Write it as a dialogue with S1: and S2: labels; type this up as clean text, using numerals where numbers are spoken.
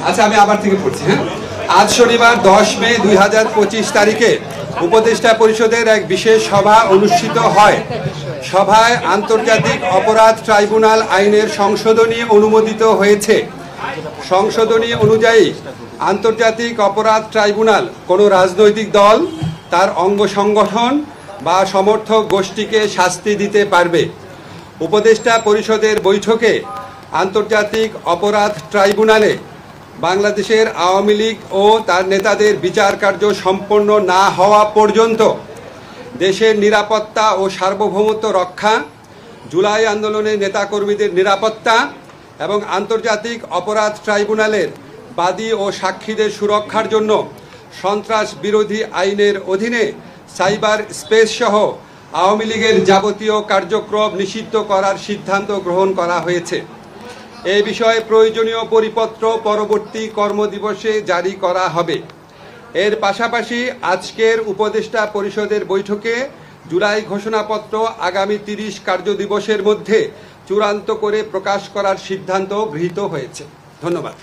S1: আচ্ছা, আমি আবার থেকে পড়ছি। হ্যাঁ, আজ শনিবার 10 মে 2025 তারিখে উপদেষ্টা পরিষদের এক বিশেষ সভা অনুষ্ঠিত হয়। সভায় আন্তর্জাতিক অপরাধ ট্রাইব্যুনাল আইনের সংশোধনী অনুমোদিত হয়েছে। সংশোধনী অনুযায়ী আন্তর্জাতিক অপরাধ ট্রাইব্যুনাল কোনো রাজনৈতিক দল, তার অঙ্গ সংগঠন বা সমর্থক গোষ্ঠীকে শাস্তি দিতে পারবে। উপদেষ্টা পরিষদের বৈঠকে আন্তর্জাতিক অপরাধ ট্রাইব্যুনালে বাংলাদেশের আওয়ামী লীগ ও তার নেতাদের বিচার কার্য সম্পন্ন না হওয়া পর্যন্ত দেশের নিরাপত্তা ও সার্বভৌমত্ব রক্ষা, জুলাই আন্দোলনের নেতাকর্মীদের নিরাপত্তা এবং আন্তর্জাতিক অপরাধ ট্রাইব্যুনালের বাদী ও সাক্ষীদের সুরক্ষার জন্য সন্ত্রাস বিরোধী আইনের অধীনে সাইবার স্পেস সহ আওয়ামী লীগের যাবতীয় কার্যক্রম নিষিদ্ধ করার সিদ্ধান্ত গ্রহণ করা হয়েছে। এই বিষয়ে প্রয়োজনীয় পরিপত্র পরবর্তী কর্মদিবসে জারি করা হবে। এর পাশাপাশি আজকের উপদেষ্টা পরিষদের বৈঠকে জুলাই ঘোষণাপত্র আগামী 30 কার্যদিবসের মধ্যে চূড়ান্ত করে প্রকাশ করার সিদ্ধান্ত গৃহীত হয়েছে। ধন্যবাদ।